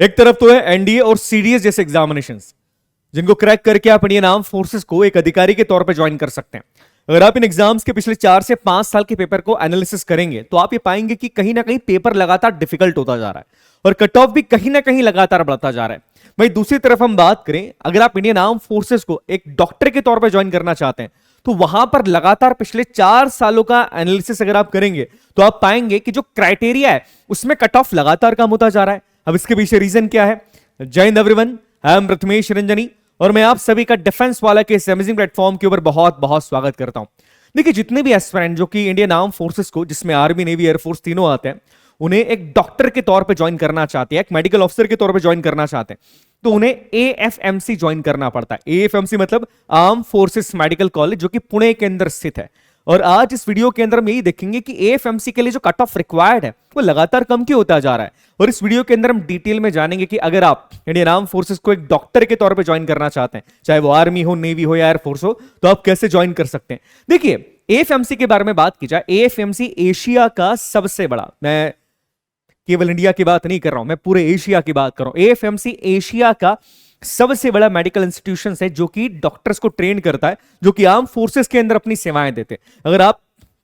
एक तरफ तो है एनडीए और सीडीएस जैसे एग्जामिनेशंस, जिनको क्रैक करके आप इंडियन आर्म फोर्सेस को एक अधिकारी के तौर पर ज्वाइन कर सकते हैं। अगर आप इन एग्जाम्स के पिछले 4 से 5 साल के पेपर को एनालिसिस करेंगे तो आप ये पाएंगे कि कहीं ना कहीं पेपर लगातार डिफिकल्ट होता जा रहा है और कट ऑफ भी कहीं ना कहीं लगातार बढ़ता जा रहा है। वहीं दूसरी तरफ हम बात करें, अगर आप इंडियन आर्म फोर्सेस को एक डॉक्टर के तौर पर ज्वाइन करना चाहते हैं तो वहां पर लगातार पिछले 4 सालों का एनालिसिस अगर आप करेंगे तो आप पाएंगे कि जो क्राइटेरिया है उसमें कट ऑफ लगातार कम होता जा रहा है। अब इसके पीछे रीजन क्या है? जय Hind everyone, I am Prathamesh Ranjani और मैं आप सभी का डिफेंस वाला के इस अमेजिंग प्लेटफॉर्म के ऊपर बहुत बहुत स्वागत करता हूं। देखिए, जितने भी एस्पिरेंट जो कि इंडियन आर्म फोर्सेस को, जिसमें आर्मी, नेवी, एयरफोर्स तीनों आते हैं, उन्हें एक डॉक्टर के तौर पे ज्वाइन करना चाहते हैं, एक मेडिकल ऑफिसर के तौर पे ज्वाइन करना चाहते हैं, तो उन्हें एएफएमसी ज्वाइन करना पड़ता है। एएफएमसी मतलब आर्म फोर्सेस मेडिकल कॉलेज, जो कि पुणे के अंदर स्थित है। और आज इस वीडियो के अंदर हम यही देखेंगे कि एएफएमसी के लिए जो कट ऑफ रिक्वायर्ड है वो लगातार कम क्यों होता जा रहा है। और इस वीडियो के अंदर हम डिटेल में जानेंगे कि अगर आप इंडियन आर्म फोर्सेस को एक डॉक्टर के तौर पे ज्वाइन करना चाहते हैं, चाहे वो आर्मी हो, नेवी हो या एयरफोर्स हो, तो आप कैसे ज्वाइन कर सकते हैं। देखिए, एएफएमसी के बारे में बात की जाए, एएफएमसी एशिया का सबसे बड़ा, मैं केवल इंडिया की बात नहीं कर रहा हूं, मैं पूरे एशिया की बात कर रहा हूं। एएफएमसी एशिया का सबसे बड़ा मेडिकल इंस्टीट्यूशन है जो कि डॉक्टर्स को ट्रेन करता है, जो कि आर्म फोर्सेस के अंदर अपनी सेवाएं देते हैं। अगर आप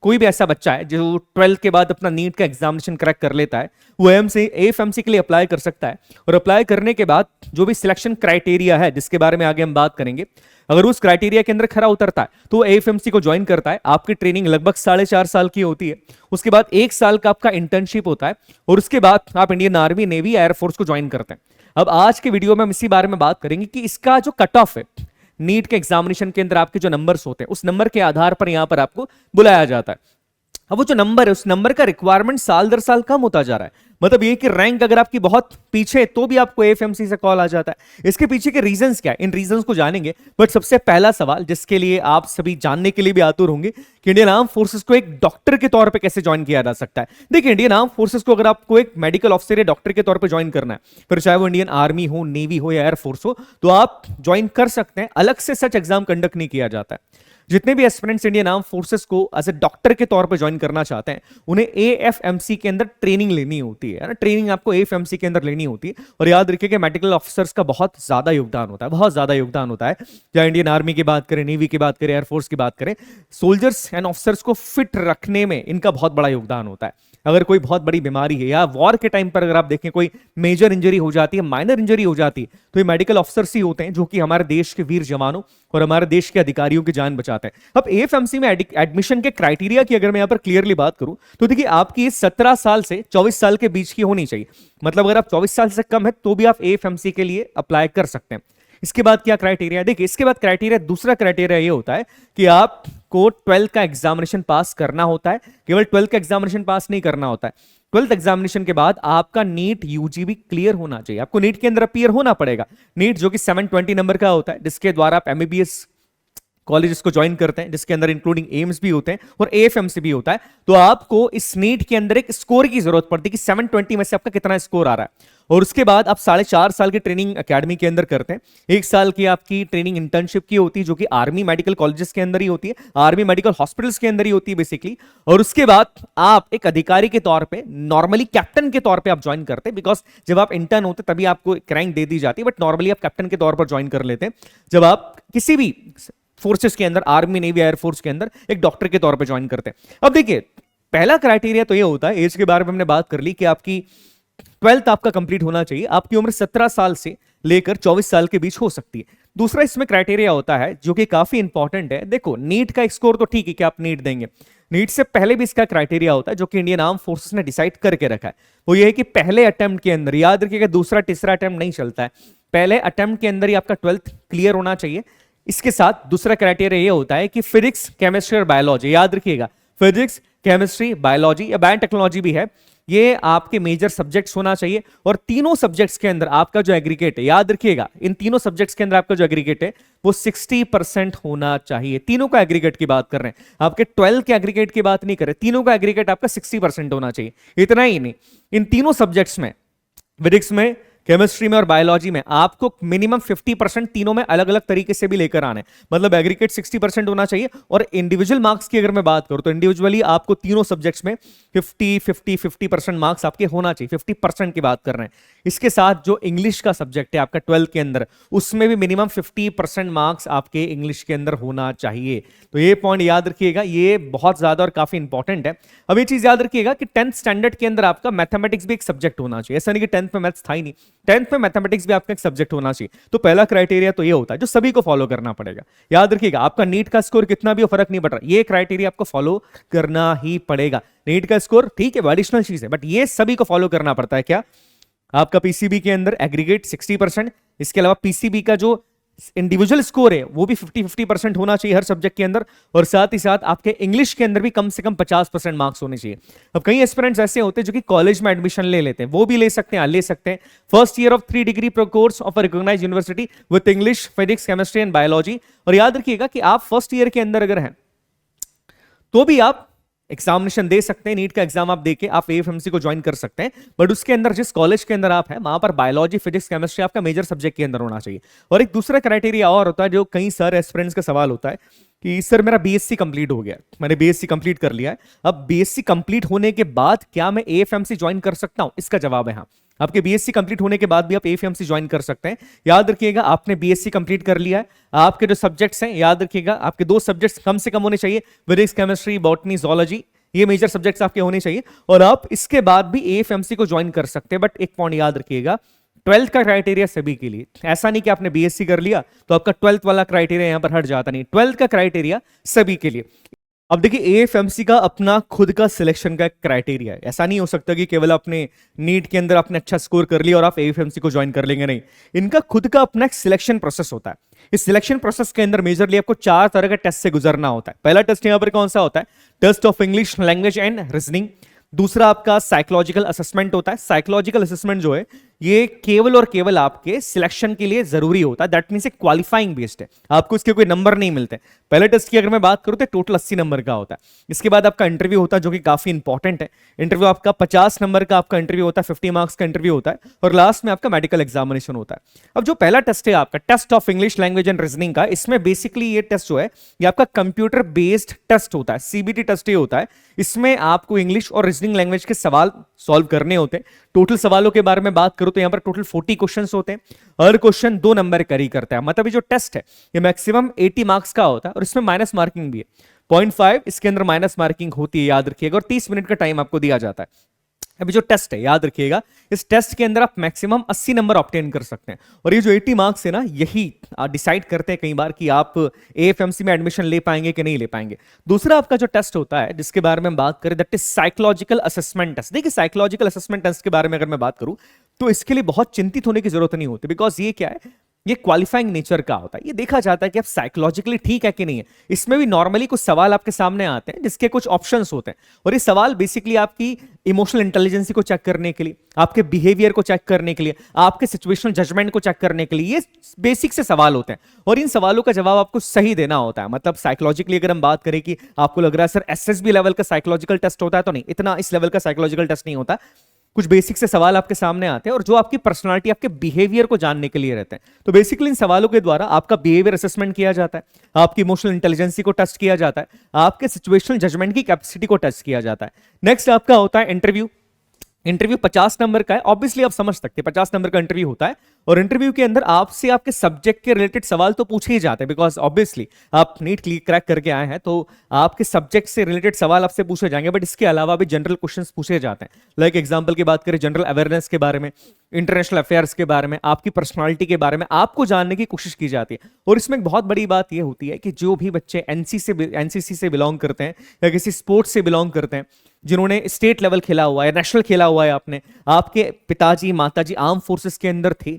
कोई भी ऐसा बच्चा है जो 12th के बाद अपना नीट का एग्जामिनेशन क्रैक कर लेता है, वो एएफएमसी के लिए अप्लाई कर सकता है। और अप्लाई करने के बाद जो भी सिलेक्शन क्राइटेरिया है, जिसके बारे में आगे हम बात करेंगे, अगर उस क्राइटेरिया के अंदर खरा उतरता है तो एएफएमसी को ज्वाइन करता है। आपकी ट्रेनिंग लगभग 4.5 साल की होती है। उसके बाद 1 साल का आपका इंटर्नशिप होता है और उसके बाद आप इंडियन आर्मी, नेवी, एयरफोर्स को ज्वाइन करते हैं। अब आज के वीडियो में हम इसी बारे में बात करेंगे कि इसका जो कट ऑफ है, नीट के एग्जामिनेशन के अंदर आपके जो नंबर्स होते हैं, उस नंबर के आधार पर यहां पर आपको बुलाया जाता है। अब वो जो नंबर है, उस नंबर का रिक्वायरमेंट साल दर साल कम होता जा रहा है। मतलब ये कि रैंक अगर आपकी बहुत पीछे है तो भी आपको एएफएमसी से कॉल आ जाता है। इसके पीछे के रीजंस क्या है, इन रीजंस को जानेंगे। बट सबसे पहला सवाल, जिसके लिए आप सभी जानने के लिए भी आतुर होंगे, कि इंडियन आर्म फोर्सेस को एक डॉक्टर के तौर पे कैसे ज्वाइन किया जा सकता है। देखिए, इंडियन आर्म फोर्सेस को अगर आपको एक मेडिकल ऑफिसर या डॉक्टर के तौर पे ज्वाइन करना है, फिर चाहे वो इंडियन आर्मी हो, नेवी हो या एयरफोर्स हो, तो आप ज्वाइन कर सकते हैं। अलग से सच एग्जाम कंडक्ट नहीं किया जाता है। जितने भी एस्पिरेंट्स इंडियन आर्म फोर्सेस को एज ए डॉक्टर के तौर पे ज्वाइन करना चाहते हैं, उन्हें एएफएमसी के अंदर ट्रेनिंग लेनी होती है ना। ट्रेनिंग आपको एएफएमसी के अंदर लेनी होती है। और याद रखिए कि मेडिकल ऑफिसर्स का बहुत ज्यादा योगदान होता है, बहुत ज्यादा योगदान होता है। चाहे इंडियन आर्मी की बात करें, नेवी की बात करें, एयरफोर्स की बात करें, सोल्जर्स एंड ऑफिसर्स को फिट रखने में इनका बहुत बड़ा योगदान होता है। अगर कोई बहुत बड़ी बीमारी है या वॉर के टाइम पर अगर आप देखें कोई मेजर इंजरी हो जाती है, माइनर इंजरी हो जाती है, तो ये मेडिकल ऑफिसर्स ही होते हैं जो कि हमारे देश के वीर जवानों और हमारे देश के अधिकारियों की जान बचाते हैं। अब एएफएमसी में एडमिशन के क्राइटेरिया की अगर मैं यहां पर क्लियरली बात करूं तो देखिए, आपकी 17 साल से 24 साल के बीच की होनी चाहिए। मतलब अगर आप 24 साल से कम है तो भी आप एएफएमसी के लिए अप्लाई कर सकते हैं। इसके बाद क्या क्राइटेरिया है? देखिए, इसके बाद क्राइटेरिया, दूसरा क्राइटेरिया ये होता है कि आपको 12th का एग्जामिनेशन पास करना होता है। केवल 12th का एग्जामिनेशन पास नहीं करना होता है, 12th एग्जामिनेशन के बाद आपका नीट यूजी भी क्लियर होना चाहिए। आपको नीट के अंदर अपीयर होना पड़ेगा। नीट जो कि 720 नंबर का होता है, जिसके द्वारा आप एमबीबीएस कॉलेजेस को ज्वाइन करते हैं, जिसके अंदर इंक्लूडिंग एम्स भी होते हैं और एएफएमसी भी होता है। तो आपको इस नीट के अंदर एक स्कोर की जरूरत पड़ती है कि 720 में से आपका कितना स्कोर आ रहा है। और उसके बाद आप 4.5 साल की ट्रेनिंग एकेडमी के अंदर करते हैं। 1 साल की आपकी ट्रेनिंग इंटर्नशिप की होती है, जो कि आर्मी मेडिकल कॉलेजेस के अंदर ही होती है, आर्मी मेडिकल हॉस्पिटल्स के अंदर ही होती है बेसिकली। और उसके बाद आप एक अधिकारी के तौर पे, नॉर्मली कैप्टन के तौर पे आप ज्वाइन करते हैं, बिकॉज जब आप इंटर्न होते तभी आपको एक रैंक दे दी जाती है, बट नॉर्मली आप कैप्टन के तौर पर ज्वाइन कर लेते हैं जब आप किसी भी फोर्सेस के अंदर, आर्मी, नेवी, एयरफोर्स के अंदर एक डॉक्टर के तौर पे ज्वाइन करते हैं। अब देखिए, पहला क्राइटेरिया तो ये होता है, एज के बारे में हमने बात कर ली कि आपकी 12th आपका कंप्लीट होना चाहिए। आपकी उम्र 17 साल से लेकर 24 साल के बीच हो सकती है। दूसरा इसमें क्राइटेरिया होता है जो कि काफी इंपॉर्टेंट है। देखो, नीट का स्कोर तो ठीक है कि आप नीट देंगे, नीट से पहले भी इसका क्राइटेरिया होता है जो कि इंडियन आर्म फोर्सेस ने डिसाइड करके रखा है। वो ये है कि पहले अटेम्प्ट के अंदर, याद रखिएगा, दूसरा तीसरा अटेम्प्ट नहीं चलता है, पहले अटेम्प्ट के अंदर ही आपका 12th क्लियर होना चाहिए। इसके साथ दूसरा क्राइटेरिया ये होता है कि फिजिक्स, केमिस्ट्री और बायोलॉजी, याद रखिएगा, फिजिक्स, केमिस्ट्री, बायोलॉजी या बायोटेक्नोलॉजी भी है, ये आपके मेजर सब्जेक्ट्स होना चाहिए। और तीनों सब्जेक्ट्स के अंदर आपका जो एग्रीगेट है, याद रखिएगा, इन तीनों सब्जेक्ट्स के अंदर आपका जो एग्रीगेट है वो 60% होना चाहिए। तीनों का एग्रीगेट की बात कर रहे हैं, आपके 12 के एग्रीगेट की बात नहीं कर रहे, तीनों का एग्रीगेट आपका 60% होना चाहिए। इतना ही नहीं, इन तीनों सब्जेक्ट्स में, फिजिक्स में, केमिस्ट्री में और बायोलॉजी में आपको मिनिमम 50% तीनों में अलग अलग तरीके से भी लेकर आने, मतलब एग्रीगेट 60% होना चाहिए। और इंडिविजुअल मार्क्स की अगर मैं बात करूं तो इंडिविजुअली आपको तीनों सब्जेक्ट्स में 50-50-50% मार्क्स आपके होना चाहिए, 50% की बात कर रहे हैं। इसके साथ जो इंग्लिश का सब्जेक्ट है आपका 12th के अंदर, उसमें भी मिनिमम 50% मार्क्स आपके इंग्लिश के अंदर होना चाहिए। तो ये पॉइंट याद रखिएगा, ये बहुत ज्यादा और काफी इंपॉर्टेंट है। अब ये चीज याद रखिएगा कि 10th स्टैंडर्ड के अंदर आपका मैथमेटिक्स भी एक सब्जेक्ट होना चाहिए। ऐसा नहीं कि 10th में मैथ्स था ही नहीं, 10th में मैथमेटिक्स भी आपका एक सब्जेक्ट होना चाहिए। तो पहला क्राइटेरिया तो ये होता है जो सभी को फॉलो करना पड़ेगा। याद रखिएगा, आपका नीट का स्कोर कितना भी हो फर्क नहीं पड़ रहा, ये क्राइटेरिया आपको फॉलो करना ही पड़ेगा। नीट का स्कोर ठीक है, एडिशनल चीज है, बट ये सभी को फॉलो करना पड़ता है। क्या आपका पीसीबी के अंदर एग्रीगेट 60%, इसके अलावा पीसीबी का जो इंडिविजुअल स्कोर है वो भी 50-50% होना चाहिए हर सब्जेक्ट के अंदर, और साथ ही साथ आपके इंग्लिश के अंदर भी कम से कम 50% मार्क्स होने चाहिए। अब कई एस्पिरेंट्स ऐसे होते हैं जो कि कॉलेज में एडमिशन ले लेते हैं, वो भी ले सकते हैं, ले सकते हैं। First year of 3 degree course of a recognised university with English, physics, chemistry and biology. और याद रखिएगा कि आप फर्स्ट ईयर के अंदर अगर हैं तो भी आप एग्जामिनेशन दे सकते हैं, नीट का एग्जाम आप देके आप एएफएमसी को ज्वाइन कर सकते हैं। बट उसके अंदर जिस कॉलेज के अंदर आप हैं वहां पर बायोलॉजी, फिजिक्स, केमिस्ट्री आपका मेजर सब्जेक्ट के अंदर होना चाहिए। और एक दूसरा क्राइटेरिया और होता है जो कई सारे एस्पिरेंट्स का सवाल होता है कि सर मेरा बीएससी कंप्लीट हो गया, मैंने बीएससी कंप्लीट कर लिया है, अब बीएससी कंप्लीट होने के बाद क्या मैं एएफएमसी ज्वाइन कर सकता हूं? इसका जवाब है हाँ, आपके बीएससी कंप्लीट होने के बाद भी आप एएफएमसी ज्वाइन कर सकते हैं। याद रखिएगा, आपने बीएससी कंप्लीट कर लिया है, आपके जो सब्जेक्ट्स हैं याद रखिएगा, आपके 2 सब्जेक्ट्स कम से कम होने चाहिए, फिजिक्स, केमिस्ट्री, बॉटनी, जोलॉजी, ये मेजर सब्जेक्ट्स आपके होने चाहिए। और आप इसके बाद भी एएफएमसी को ज्वाइन कर सकते हैं। बट एक पॉइंट याद रखिएगा, 12th का क्राइटेरिया सभी के लिए, ऐसा नहीं कि आपने बीएससी कर लिया तो आपका 12th वाला क्राइटेरिया यहां पर हट जाता, नहीं, 12th का क्राइटेरिया सभी के लिए। अब देखिए, एएफएमसी का अपना खुद का सिलेक्शन का क्राइटेरिया है, ऐसा नहीं हो सकता कि केवल अपने नीट के अंदर आपने अच्छा स्कोर कर लिया और आप एएफएमसी को ज्वाइन कर लेंगे, नहीं, इनका खुद का अपना एक सिलेक्शन प्रोसेस होता है। इस सिलेक्शन प्रोसेस के अंदर मेजरली आपको 4 तरह के टेस्ट से गुजरना होता है। पहला टेस्ट यहां पर कौन सा होता है? Test of English language and reasoning. दूसरा आपका साइकोलॉजिकल असेसमेंट होता है। साइकोलॉजिकल असेसमेंट जो है ये केवल और केवल आपके सिलेक्शन के लिए जरूरी होता है, दैट मींस क्वालिफाइंग बेस्ड है, आपको इसके कोई नंबर नहीं मिलते। पहले टेस्ट की अगर मैं बात करूं तो टोटल 80 नंबर का होता है। इसके बाद आपका इंटरव्यू होता है जो कि काफी इंपॉर्टेंट है। इंटरव्यू आपका 50 नंबर का आपका इंटरव्यू होता है, 50 मार्क्स का इंटरव्यू होता है, और लास्ट में आपका मेडिकल एग्जामिनेशन होता है। अब जो पहला टेस्ट है आपका test of English language and reasoning का, इसमें बेसिकली ये टेस्ट जो है ये आपका कंप्यूटर बेस्ड टेस्ट होता है, सीबीटी टेस्ट ये होता है। इसमें आपको इंग्लिश और रीजनिंग लैंग्वेज के सवाल सॉल्व करने होते हैं। टोटल सवालों के बारे में बात करूं तो यहां पर टोटल 40 क्वेश्चंस होते हैं, हर क्वेश्चन 2 नंबर कैरी करता है। मतलब ये जो टेस्ट है ये मैक्सिमम 80 मार्क्स का होता है, और इसमें माइनस मार्किंग भी है, 0.5 इसके अंदर माइनस मार्किंग होती है, याद रखिएगा। और 30 मिनट का टाइम आपको दिया जाता है। अभी जो टेस्ट है याद रखिएगा, इस टेस्ट के अंदर आप मैक्सिमम 80 नंबर ऑब्टेन कर सकते हैं, और ये जो 80 मार्क्स है ना, यही डिसाइड करते हैं कई बार कि आप एएफएमसी में एडमिशन ले पाएंगे कि नहीं ले पाएंगे। दूसरा आपका जो टेस्ट होता है जिसके बारे में हम बात करें, that is psychological assessment test. देखिए, साइकोलॉजिकल असेसमेंट टेस्ट के बारे में अगर मैं बात करूं तो इसके लिए बहुत चिंतित होने की जरूरत नहीं होती, बिकॉज ये क्या है, ये क्वालिफाइंग नेचर का होता है। ये देखा जाता है कि आप साइकोलॉजिकली ठीक है कि नहीं है। इसमें भी नॉर्मली कुछ सवाल आपके सामने आते हैं जिसके कुछ ऑप्शंस होते हैं, और ये सवाल बेसिकली आपकी इमोशनल इंटेलिजेंस को चेक करने के लिए, आपके बिहेवियर को चेक करने के लिए, आपके सिचुएशनल जजमेंट को चेक करने के लिए, ये बेसिक से सवाल होते हैं। और इन सवालों का जवाब आपको सही देना होता है। मतलब साइकोलॉजिकली अगर हम बात करें कि आपको लग रहा है सर एसएसबी लेवल का साइकोलॉजिकल टेस्ट होता है, तो नहीं, इतना इस लेवल का साइकोलॉजिकल टेस्ट नहीं होता। कुछ बेसिक से सवाल आपके सामने आते हैं और जो आपकी पर्सनालिटी, आपके बिहेवियर को जानने के लिए रहते हैं। तो बेसिकली इन सवालों के द्वारा आपका बिहेवियर असेसमेंट किया जाता है, आपकी इमोशनल इंटेलिजेंसी को टेस्ट किया जाता है, आपके सिचुएशनल जजमेंट की कैपेसिटी को टेस्ट किया जाता है। नेक्स्ट आपका होता है इंटरव्यू। इंटरव्यू 50 नंबर का है, ऑब्वियसली आप समझ सकते हैं 50 नंबर का इंटरव्यू होता है, और इंटरव्यू के अंदर आपसे आपके सब्जेक्ट के रिलेटेड सवाल तो पूछे ही जाते हैं, बिकॉज ऑब्वियसली आप नीट क्रैक करके आए हैं तो आपके सब्जेक्ट से रिलेटेड सवाल आपसे पूछे जाएंगे। बट इसके अलावा भी जनरल क्वेश्चंस पूछे जाते हैं। लाइक एग्जांपल की बात करें, जनरल अवेयरनेस के बारे में, इंटरनेशनल अफेयर्स के बारे में, आपकी पर्सनालिटी के बारे में आपको जानने की कोशिश की जाती है। और इसमें एक बहुत बड़ी बात यह होती है कि जो भी बच्चे एनसीसी से बिलोंग करते हैं या किसी स्पोर्ट्स से बिलोंग करते हैं, जिन्होंने स्टेट लेवल खेला हुआ है, नेशनल खेला हुआ है, आपके पिताजी माताजी आर्म फोर्सेस के अंदर थे,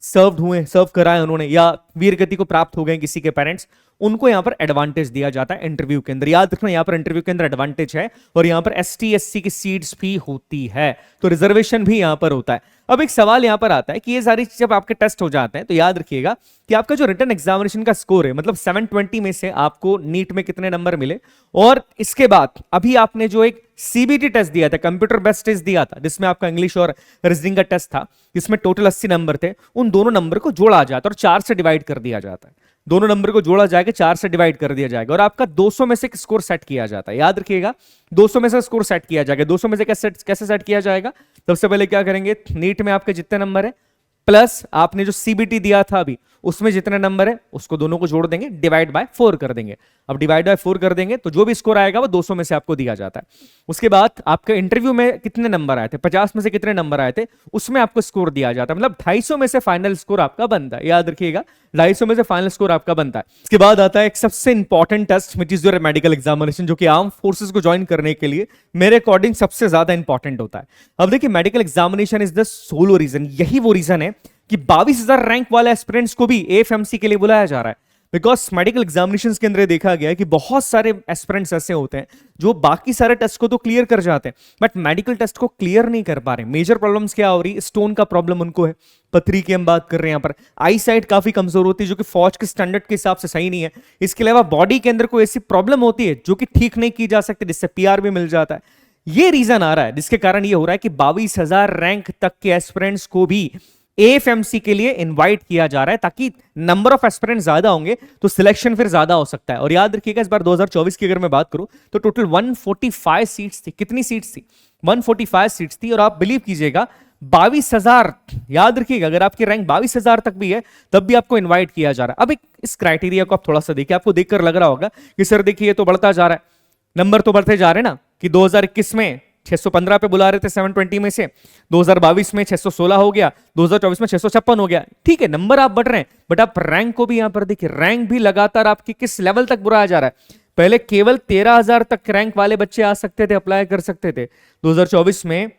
सर्व कराए उन्होंने, या वीर गति को प्राप्त हो गए किसी के पेरेंट्स, उनको यहां पर एडवांटेज दिया जाता है इंटरव्यू के अंदर। याद रखना, यहां पर इंटरव्यू के अंदर एडवांटेज है और यहां पर एसटी एससी की सीट्स भी होती है, तो रिजर्वेशन भी यहां पर होता है। अब एक सवाल यहां पर आता है कि ये सारी चीज जब आपके टेस्ट हो जाते हैं तो याद रखिएगा कि आपका जो रिटन एग्जामिनेशन का स्कोर है, मतलब 720 में से आपको नीट में कितने नंबर मिले, और इसके बाद अभी आपने जो एक सीबीटी टेस्ट दिया था, कंप्यूटर बेस्ड टेस्ट दिया था, जिसमें आपका इंग्लिश और रीजनिंग का टेस्ट था, जिसमें टोटल 80 नंबर थे, उन दोनों नंबर को जोड़ा जाता है और 4 से डिवाइड कर दिया जाता है। दोनों नंबर को जोड़ा जाएगा, 4 से डिवाइड कर दिया जाएगा और आपका 200 में से स्कोर सेट किया जाता है। याद रखिएगा, 200 में से स्कोर सेट किया जाएगा। 200 में से कैसे सेट किया जाएगा? सबसे पहले क्या करेंगे, नीट में आपके जितने नंबर है प्लस आपने जो सीबीटी दिया था अभी उसमें जितने नंबर है उसको दोनों को जोड़ देंगे, डिवाइड बाय 4 कर देंगे। अब डिवाइड बाय 4 कर देंगे तो जो भी स्कोर आएगा वो 200 में से आपको दिया जाता है। उसके बाद आपके इंटरव्यू में कितने नंबर आए थे, 50 में से कितने नंबर आए थे, उसमें आपको स्कोर दिया जाता है। मतलब 250 में से फाइनल स्कोर आपका बनता है। याद रखिएगा, 250 में से फाइनल स्कोर आपका बनता है। इसके बाद आता है एक सबसे important test which is your medical examination, जो कि आर्म फोर्सेस को ज्वाइन करने के लिए मेरे अकॉर्डिंग सबसे ज्यादा इंपॉर्टेंट होता है। अब देखिए, medical examination is the solo reason, यही वो रीजन है कि 22,000 रैंक वाले एस्पिरेंट्स को भी एएफएमसी के लिए बुलाया जा रहा है। बिकॉज मेडिकल एग्जामिनेशंस के अंदर देखा गया है कि बहुत सारे एस्पिरेंट्स ऐसे होते हैं जो बाकी सारे टेस्ट को तो क्लियर कर जाते हैं बट मेडिकल टेस्ट को क्लियर नहीं कर पा रहे। मेजर प्रॉब्लम्स क्या हो रही है, स्टोन का प्रॉब्लम उनको है, पथरी की हम बात कर रहे हैं यहाँ पर, आई साइट काफी कमजोर होती है जो कि फौज के स्टैंडर्ड के हिसाब से सही नहीं है। इसके अलावा बॉडी के अंदर कोई ऐसी प्रॉब्लम होती है जो कि ठीक नहीं की जा सकती, जिससे पीआर भी मिल जाता है। ये रीजन आ रहा है जिसके कारण ये हो रहा है कि 22,000 रैंक तक के एस्पिरेंट्स को भी एएफएमसी के लिए इनवाइट किया जा रहा है, ताकि नंबर ऑफ एस्पिरेंट्स ज्यादा होंगे तो सिलेक्शन फिर ज्यादा हो सकता है। और याद रखिएगा, इस बार 2024 की अगर मैं बात करूं तो टोटल 145 सीट्स थी। कितनी सीट्स थी? 145 सीट्स थी। और आप बिलीव कीजिएगा 22,000, याद रखिएगा, अगर आपकी रैंक 22,000 तक भी है तब भी आपको इन्वाइट किया जा रहा है। अब इस क्राइटेरिया को आप थोड़ा सा देखिए, आपको देखकर लग रहा होगा कि सर देखिए ये तो बढ़ता जा रहा है, नंबर तो बढ़ते जा रहे हैं ना, कि 2021 में 615 पे बुला रहे थे 720 में से, 2022 में 616 हो गया, 2024 में 656 हो गया। ठीक है, नंबर आप बढ़ रहे हैं बट आप रैंक को भी यहां पर देखिए, रैंक भी लगातार आपकी किस लेवल तक बुलाया जा रहा है। पहले केवल 13,000 तक रैंक वाले बच्चे आ सकते थे, अप्लाई कर सकते थे। 2024 में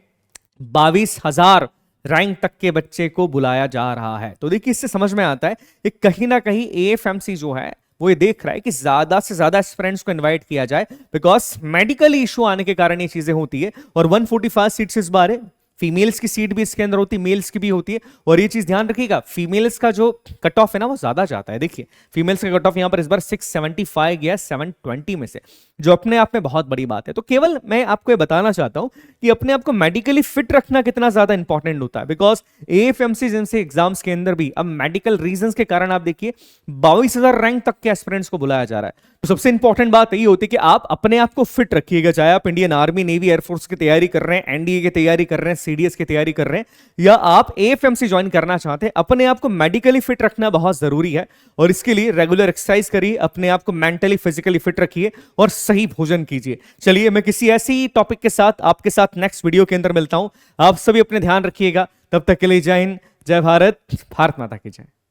22,000 रैंक तक के बच्चे को बुलाया जा रहा है। तो देखिए, इससे समझ में आता है कि कहीं ना कहीं एएफएमसी जो है वो ये देख रहा है कि ज्यादा से ज्यादा फ्रेंड्स को इनवाइट किया जाए, बिकॉज मेडिकल इशू आने के कारण ये चीजें होती है। और 145 सीट्स इस बार है, फीमेल्स की सीट भी इसके अंदर होती है, मेल्स की भी होती है। और ये चीज ध्यान रखिएगा, फीमेल्स का जो कट ऑफ है ना वो ज्यादा जाता है। देखिए, फीमेल्स का कट ऑफ यहां पर इस बार 675 गया 720 में से, जो अपने आप में बहुत बड़ी बात है। तो केवल मैं आपको ये बताना चाहता हूं कि अपने आप को मेडिकली फिट रखना कितना ज्यादा इंपॉर्टेंट होता है। बिकॉज एएफएमसी जैसे एग्जाम्स के अंदर भी अब मेडिकल रीजंस के कारण आप देखिए 22,000 रैंक तक के एस्पिरेंट्स को बुलाया जा रहा है। तो सबसे इंपॉर्टेंट बात यही होती है कि आप अपने आप को फिट रखिएगा, चाहे आप इंडियन आर्मी, नेवी, एयरफोर्स की तैयारी कर रहे हैं, एनडीए की तैयारी कर रहे हैं, सीडीएस की तैयारी कर रहे हैं, या आप एएफएमसी ज्वाइन करना चाहते हैं। अपने आप को मेडिकली फिट रखना बहुत जरूरी है और इसके लिए रेगुलर एक्सरसाइज करिए, अपने आप को मेंटली फिजिकली फिट रखिए और सही भोजन कीजिए। चलिए, मैं किसी ऐसी टॉपिक के साथ आपके साथ नेक्स्ट वीडियो के अंदर मिलता हूं। आप सभी अपने ध्यान रखिएगा, तब तक के लिए जय हिंद, जय भारत, भारत माता की जय।